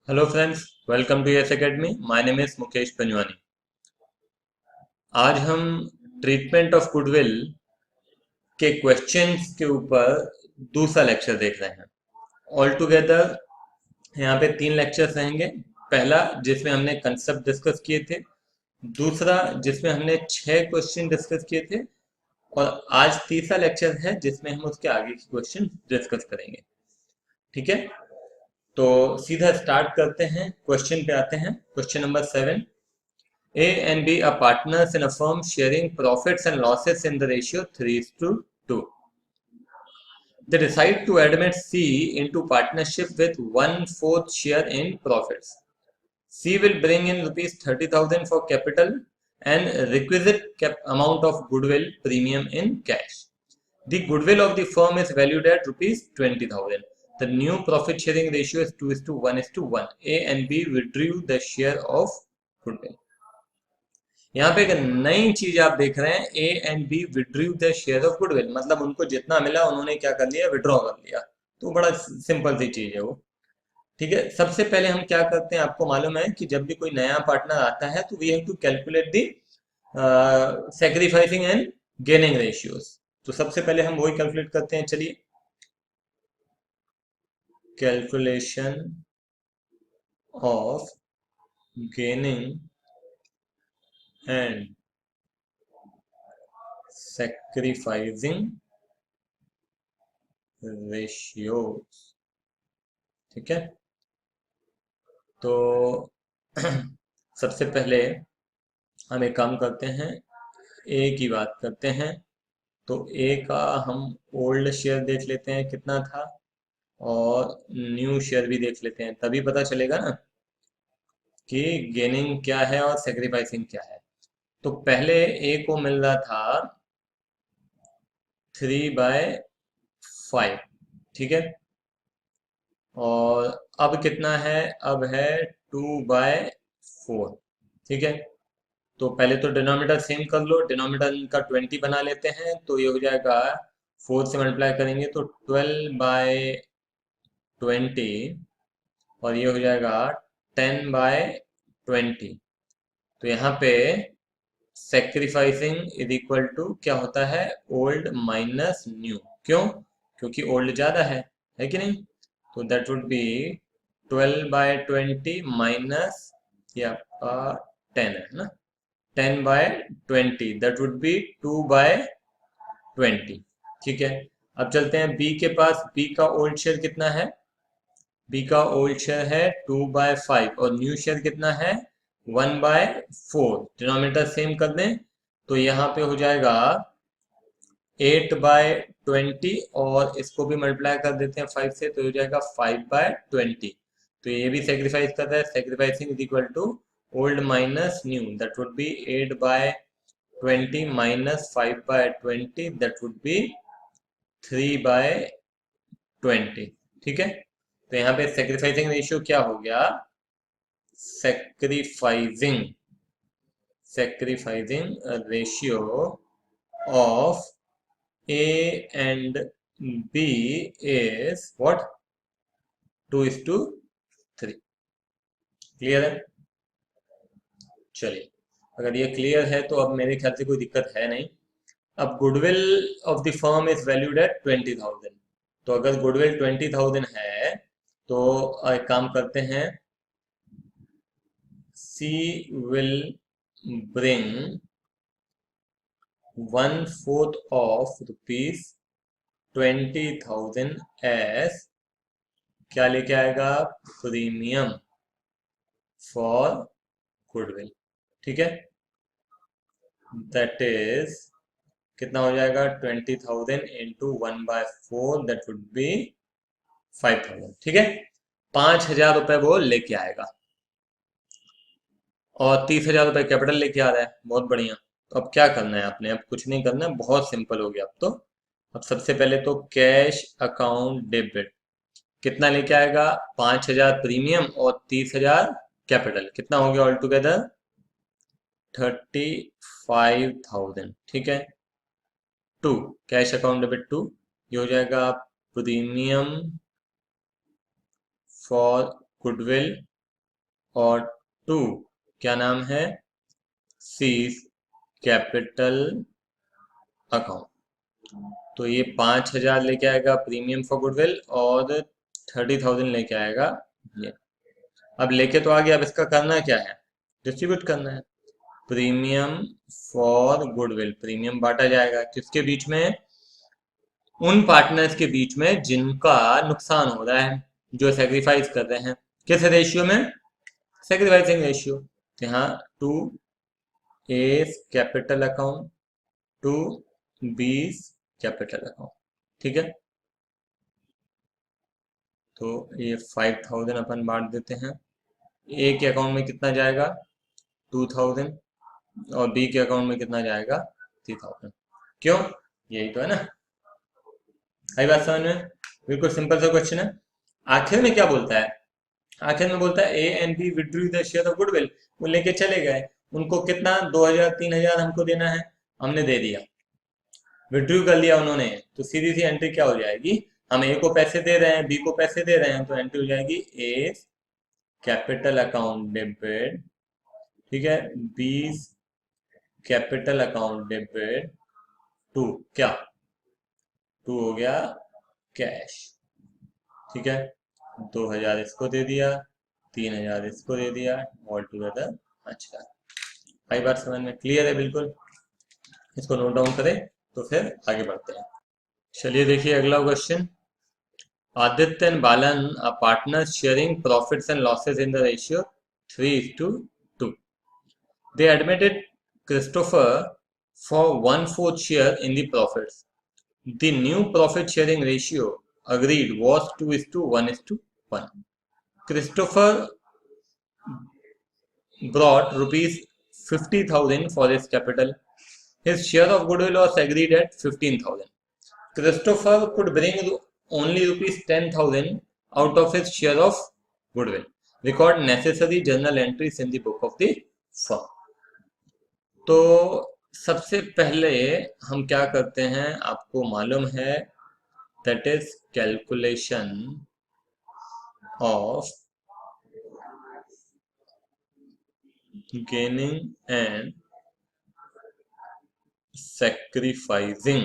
Hello friends, welcome to Yes academy. My name is Mukesh Panjwani. आज हम treatment of goodwill के questions के ऊपर दूसरा लेक्चर देख रहे हैं। ऑल टुगेदर यहाँ पे 3 लेक्चर्स रहेंगे। पहला जिसमें हमने कंसेप्ट डिस्कस किए थे, दूसरा जिसमें हमने 6 क्वेश्चन डिस्कस किए थे, और आज तीसरा लेक्चर है जिसमें हम उसके आगे के क्वेश्चन डिस्कस करेंगे। ठीक है, तो सीधा स्टार्ट करते हैं, क्वेश्चन पे आते हैं। Question number 7, A and B are partners in a firm sharing profits and losses in the ratio 3:2. They decide to admit C into partnership with 1/4 share in profits. C will bring in rupees 30,000 for capital and requisite amount of goodwill premium in cash. The goodwill of the firm is valued at rupees 20,000. The new profit sharing ratio is 2:1:1. A and B withdrew the share of goodwill. यहाँ पे एक नई चीज आप देख रहे हैं, A and B withdrew the share of goodwill, मतलब उनको जितना मिला उन्होंने क्या कर लिया, विड्रॉ कर लिया। तो बड़ा सिंपल सी चीज है वो। ठीक है, सबसे पहले हम क्या करते हैं, आपको मालूम है कि जब भी कोई नया पार्टनर आता है तो we have to calculate the sacrificing and gaining ratios. तो सबसे पहले हम वही कैलकुलेट करते हैं। चलिए, calculation of gaining and sacrificing ratios. ठीक है, तो सबसे पहले हम एक काम करते हैं, ए की बात करते हैं। तो ए का हम ओल्ड शेयर देख लेते हैं कितना था, और न्यू शेयर भी देख लेते हैं, तभी पता चलेगा ना कि गेनिंग क्या है और सेक्रीफाइसिंग क्या है। तो पहले ए को मिल रहा था 3/5। ठीक है, और अब कितना है, अब है 2/4। ठीक है, तो पहले तो डिनोमिनेटर सेम कर लो, डिनोमिनेटर का 20 बना लेते हैं, तो ये हो जाएगा 4 से मल्टीप्लाई करेंगे तो 12/20, और ये हो जाएगा 10/20। तो यहाँ पे सेक्रीफाइसिंग इज इक्वल टू क्या होता है, ओल्ड माइनस न्यू। क्यों? क्योंकि ओल्ड ज्यादा है कि नहीं? तो दैट वुड बी 12/20 माइनस ये आपका 10 है ना, 10/20, दैट वुड बी 2/20। ठीक है, अब चलते हैं बी के पास। बी का ओल्ड शेयर कितना है, बी का ओल्ड शेयर है 2/5, और न्यू शेयर कितना है 1/4। डिनोमिनेटर सेम कर दें तो यहाँ पे हो जाएगा 8/20, और इसको भी मल्टीप्लाई कर देते हैं 5 से, तो हो जाएगा 5/20। तो ये भी सेक्रीफाइस कर रहा है, sacrificing is equal to old minus new, that would be 8/20 minus 5/20, that would be 3/20। ठीक है, तो यहाँ पे सेक्रीफाइसिंग रेशियो क्या हो गया, sacrificing sacrificing ratio of A and B is what, 2:3। Clear है? चलिए, अगर ये क्लियर है तो अब मेरे ख्याल से कोई दिक्कत है नहीं। अब goodwill of the firm is valued at 20,000। तो अगर गुडविल 20,000 है तो एक काम करते हैं, C will bring 1/4 of ₹20,000 as क्या लेके आएगा, प्रीमियम फॉर गुडविल। ठीक है, दैट इज कितना हो जाएगा, 20,000 इंटू 1/4, दैट वुड बी 5,000। ठीक है, 5,000 रुपए वो लेके आएगा, और 30,000 रुपए कैपिटल लेके आ रहा है। बहुत बढ़िया। तो अब क्या करना है आपने, अब कुछ नहीं करना है, बहुत सिंपल हो गया अब तो। अब सबसे पहले तो कैश अकाउंट डेबिट कितना लेके आएगा, 5,000 प्रीमियम और 30,000 कैपिटल, कितना हो गया ऑल टुगेदर 35,000। ठीक है, to cash account debit to, ये हो जाएगा प्रीमियम फॉर गुडविल और 2 क्या नाम है, सीज कैपिटल अकाउंट। तो ये 5,000 लेके आएगा प्रीमियम फॉर गुडविल और 30,000 लेके आएगा ये। अब लेके तो आ गया, अब इसका करना क्या है, डिस्ट्रीब्यूट करना है। प्रीमियम फॉर गुडविल, प्रीमियम बांटा जाएगा किसके बीच में, उन पार्टनर्स के बीच में जिनका नुकसान हो रहा है, जो सेक्रीफाइस कर रहे हैं। किस रेशियो में, सेक्रीफाइसिंग रेशियो। यहाँ 2 एस कैपिटल अकाउंट, 2 बीस कैपिटल अकाउंट, ठीक है। तो ये 5,000 अपन बांट देते हैं। ए के अकाउंट में कितना जाएगा, 2,000, और बी के अकाउंट में कितना जाएगा, 3,000। क्यों, यही तो है ना, आई बात समझ में। बिल्कुल सिंपल सा क्वेश्चन है। आखिर में क्या बोलता है, आखिर में बोलता है A and B withdrew the share of goodwill, वो लेके चले गए, उनको कितना 2,000 3,000 हमको देना है, हमने दे दिया, विड्रू कर लिया उन्होंने। तो सीधी सी एंट्री क्या हो जाएगी, हम ए को पैसे दे रहे हैं, बी को पैसे दे रहे हैं, तो एंट्री हो जाएगी ए कैपिटल अकाउंट डेबिट, ठीक है, B capital account debit to क्या, टू हो गया कैश, ठीक है। 2,000 इसको दे दिया, 3,000 इसको दे दिया, ऑल टुगेदर 5,000। आई बात समझ में, क्लियर है बिल्कुल। इसको नोट डाउन करें तो फिर आगे बढ़ते हैं। चलिए देखिए अगला question. Aditya and Balan are partners sharing profits and losses in the ratio 3:2. They admitted Christopher for 1/4 share in the profits. The new profit sharing ratio agreed was 2:1:1. Christopher brought rupees 50,000 for his capital. His share of goodwill was agreed at 15,000. Christopher could bring only rupees 10,000 out of his share of goodwill. Record necessary journal entries in the book of the firm. तो सबसे पहले हम क्या करते हैं, आपको मालूम है, that is calculation of gaining and sacrificing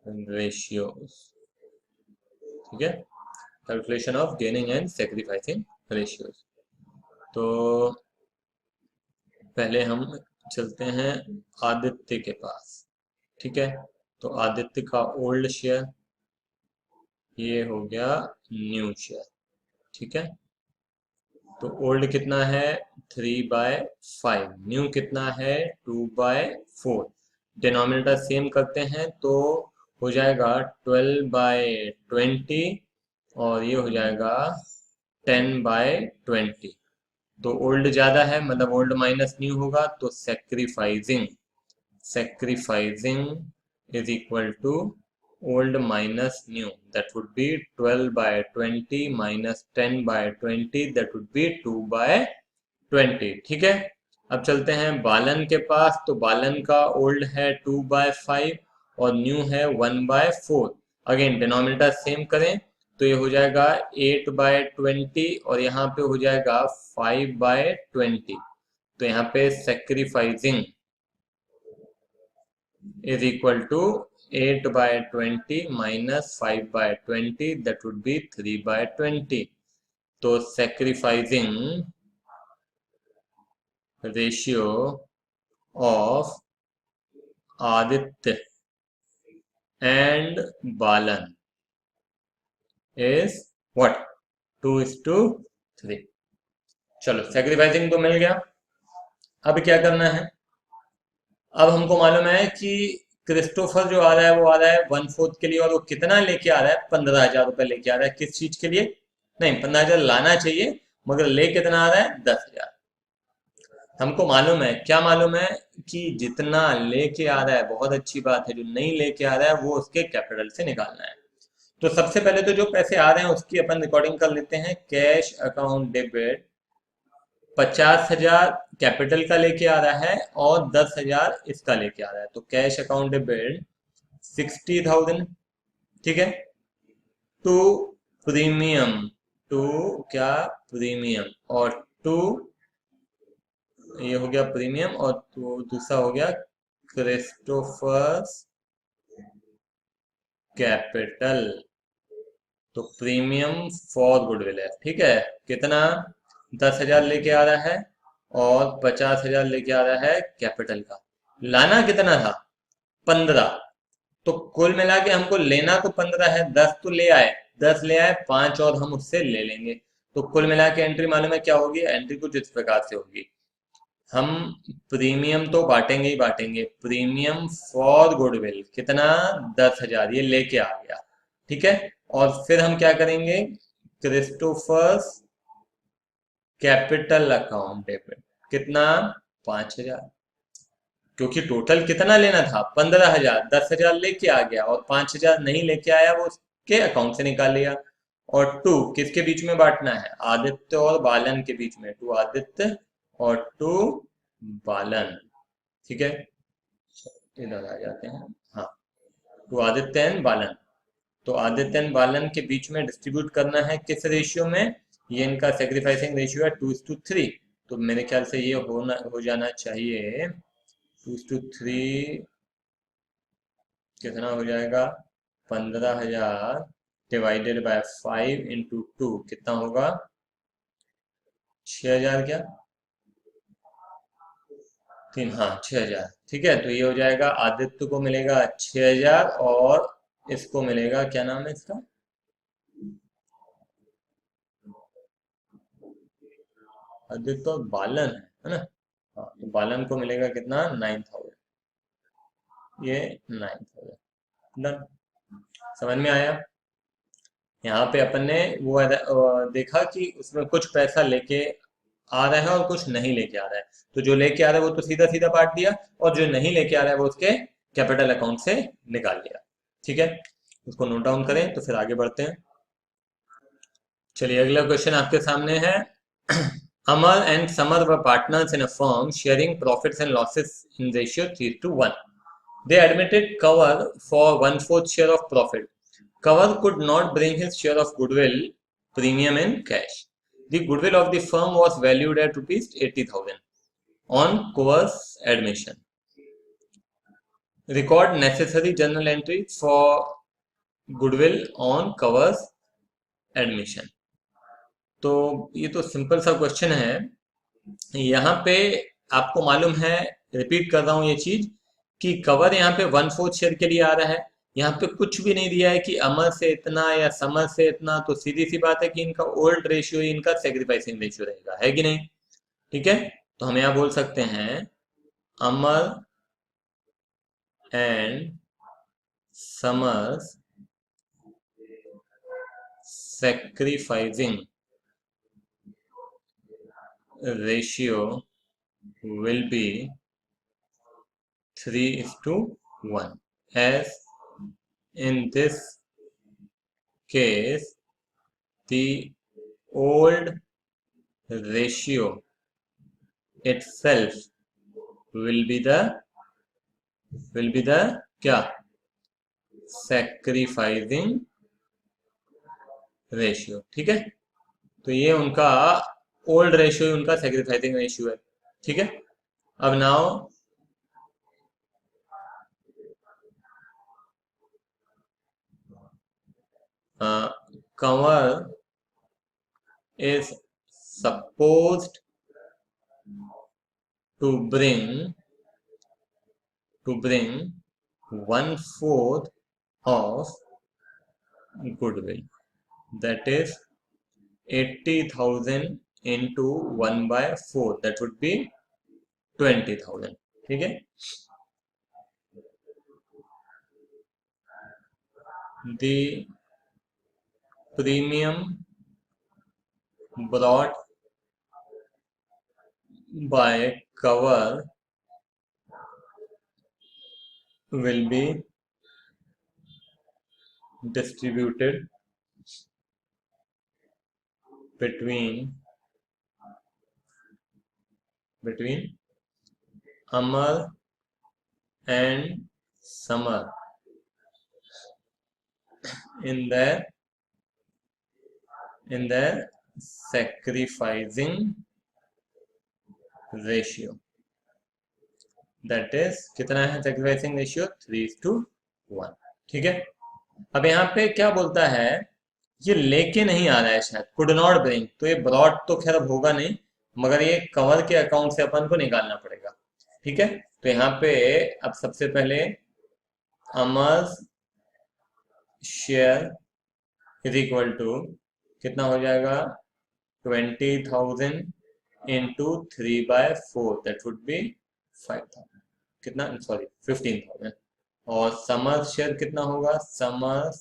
ratios, ठीक है, calculation of gaining and sacrificing ratios. तो पहले हम चलते हैं आदित्य के पास, ठीक है। तो आदित्य का ओल्ड शेयर, ये हो गया न्यू शेयर, ठीक है। तो ओल्ड कितना है 3/5, न्यू कितना है 2/4। डिनोमिनेटर सेम करते हैं तो हो जाएगा 12/20 और ये हो जाएगा 10/20। तो ओल्ड ज्यादा है, मतलब ओल्ड माइनस न्यू होगा, तो sacrificing is equal to old minus new, that would be 12/20 minus 10/20, that would be 2/20, ठीक है। अब चलते हैं बालन के पास। तो बालन का ओल्ड है 2/5 और न्यू है 1/4। अगेन डिनोमिनेटर सेम करें तो ये हो जाएगा 8/20 और यहाँ पे हो जाएगा 5/20। तो यहाँ पे sacrificing is equal to 8/20 minus 5/20, that would be 3/20. तो sacrificing ratio of Aditya and Balan is what, 2:3। चलो sacrificing तो मिल गया। अब क्या करना है, अब हमको मालूम है कि क्रिस्टोफर जो आ रहा है वो आ रहा है 1/4 के लिए, और वो कितना लेके आ रहा है, 15,000 रुपए लेके आ रहा है। किस चीज के लिए, नहीं 15,000 लाना चाहिए, मगर ले कितना आ रहा है 10,000। हमको मालूम है, क्या मालूम है, कि जितना लेके आ रहा है बहुत अच्छी बात है, जो नहीं लेके आ रहा है वो उसके कैपिटल से निकालना है। तो सबसे पहले तो जो पैसे आ रहे हैं उसकी अपन रिकॉर्डिंग कर लेते हैं। कैश अकाउंट डेबिट 50,000 कैपिटल का लेके आ रहा है और 10,000 इसका लेके आ रहा है। तो कैश अकाउंट डेबिट 60,000, ठीक है, टू प्रीमियम टू क्या प्रीमियम, और टू ये हो गया प्रीमियम, और तो दूसरा हो गया क्रिस्टोफर्स कैपिटल। तो प्रीमियम फॉर गुडविल है, ठीक है। कितना, 10,000 लेके आ रहा है और 50,000 लेके आ रहा है कैपिटल का। लाना कितना था, 15। तो कुल मिला के हमको लेना तो 15 है, 10 तो ले आए, 10 ले आए, 5 और हम उससे ले लेंगे। तो कुल मिला के एंट्री मालूम है क्या होगी, एंट्री कुछ इस प्रकार से होगी। हम प्रीमियम तो बांटेंगे ही बांटेंगे, प्रीमियम फॉर गुडविल कितना, 10,000 ये लेके आ गया, ठीक है। और फिर हम क्या करेंगे, क्रिस्टोफर्स कैपिटल अकाउंट डेबिट कितना, 5,000। क्योंकि टोटल कितना लेना था, 15,000, 10,000 लेके आ गया और 5,000 नहीं लेके आया, वो उसके अकाउंट से निकाल लिया। और टू किसके बीच में बांटना है, आदित्य और बालन के बीच में, टू आदित्य और टू बालन, ठीक है। इधर आ जाते हैं, हाँ, टू आदित्य एंड बालन। तो आदित्य एंड बालन के बीच में डिस्ट्रीब्यूट करना है किस रेशियो में, ये इनका सेक्रीफाइसिंग रेशियो है 2:3। तो मेरे ख्याल से ये हो जाना चाहिए 2:3। कितना हो जाएगा, 15,000 डिवाइडेड बाय 5 इंटू 2 कितना होगा, 6,000 क्या, तीन, हाँ 6,000, ठीक है। तो ये हो जाएगा, आदित्य को मिलेगा 6,000 और इसको मिलेगा, क्या नाम है इसका, आदित्य और बालन है ना। हाँ, तो बालन को मिलेगा कितना, 9,000, ये 9,000 डन। समझ में आया। यहाँ पे अपन ने वो देखा कि उसमें कुछ पैसा लेके आ रहा है और कुछ नहीं लेके आ रहा है। तो जो लेके आ रहा है वो तो सीधा सीधा बांट दिया, और जो नहीं लेके आ रहा है वो उसके कैपिटल अकाउंट से निकाल लिया, ठीक है। उसको नोट डाउन करें तो फिर आगे बढ़ते हैं। चलिए अगला क्वेश्चन आपके सामने है। Amal and Samar were partners in a firm sharing profits and losses in ratio 3:1. They admitted cover for 1/4 share of profit. Cover could not bring his share of goodwill premium in cash. The goodwill of the firm was valued at rupees 80,000 on Cover's admission. Record necessary journal entry for goodwill on Cover's admission. तो ये तो simple सा question है। यहाँ पे आपको मालूम है, रिपीट कर रहा हूँ ये चीज, कि कवर यहाँ पे 1/4 शेयर के लिए आ रहा है। यहाँ पे कुछ भी नहीं दिया है कि अमर से इतना या समर से इतना, तो सीधी सी बात है कि इनका ओल्ड रेशियो, इनका सेक्रीफाइसिंग रेशियो रहेगा, है कि नहीं, ठीक है। तो हम यहाँ बोल सकते हैं अमर एंड समर्स sacrificing ratio will be 3:1, as in this case the old ratio itself will be the क्या, sacrificing रेशियो, ठीक है। तो ये उनका ओल्ड रेशियो, उनका सेक्रीफाइसिंग रेशियो है, ठीक है। अब now Kanwar is supposed to bring 1/4 of goodwill, that is 80,000 into 1/4, that would be 20,000, ठीक है। The premium brought by cover will be distributed between Amar and Samar in their in their sacrificing ratio, that is कितना है sacrificing ratio 3:1। ठीक है, अब यहाँ पे क्या बोलता है, ये लेके नहीं आ रहा है शायद, कुड नॉट ब्रिंग, तो ये ब्रॉड तो खैर अब होगा नहीं, मगर ये कवर के अकाउंट से अपन को निकालना पड़ेगा। ठीक है, तो यहाँ पे अब सबसे पहले अमर शेयर इज इक्वल टू कितना हो जाएगा, 20,000 इंटू 3/4, दैट वुड बी 5,000, कितना सॉरी 15,000। और समर शेयर कितना होगा, Samar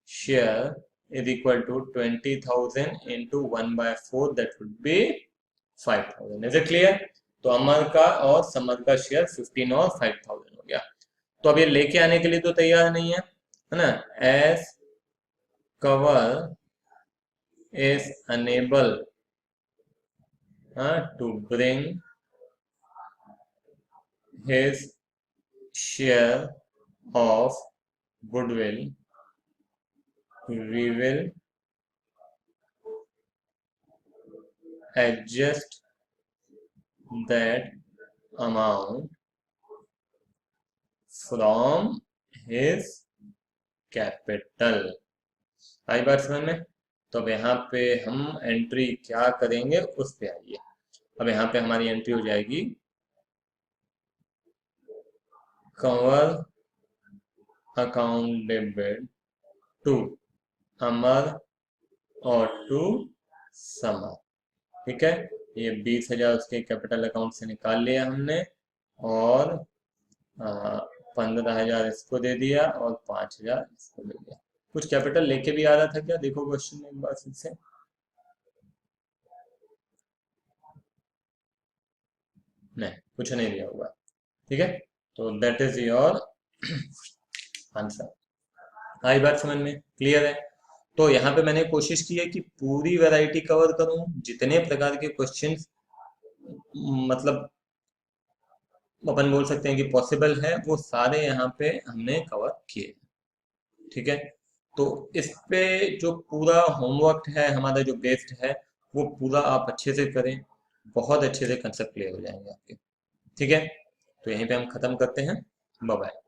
share is equal to 20,000 into 1/4, that would be 5,000। Is it clear? तो अमर का और समर का शेयर 15 और 5,000 हो गया। तो अब ये लेके आने के लिए तो तैयार नहीं है ना, S cover is unable to bring his share of goodwill, we will adjust that amount from his capital। आई बात समझ में? तो अब यहाँ पे हम एंट्री क्या करेंगे उस पे आइए। अब यहाँ पे हमारी एंट्री हो जाएगी कवर अकाउंट डेबिट टू अमर और टू समर। ठीक है, ये 20,000 उसके कैपिटल अकाउंट से निकाल लिया हमने, और 15,000 इसको दे दिया और 5,000 इसको दे दिया। कुछ कैपिटल लेके भी आ रहा था क्या, देखो क्वेश्चन में एक बार फिर से। नहीं, कुछ नहीं दिया हुआ। ठीक है, तो दैट इज योर आंसर। आई बात समझ में? क्लियर है? तो यहाँ पे मैंने कोशिश की है कि पूरी वैरायटी कवर करूं, जितने प्रकार के क्वेश्चंस मतलब अपन बोल सकते हैं कि पॉसिबल है, वो सारे यहाँ पे हमने कवर किए। ठीक है, तो इस पे जो पूरा होमवर्क है हमारा, जो बेस्ड है, वो पूरा आप अच्छे से करें, बहुत अच्छे से कंसेप्ट क्लियर हो जाएंगे आपके। ठीक है, तो यहीं पे हम खत्म करते हैं। Bye bye.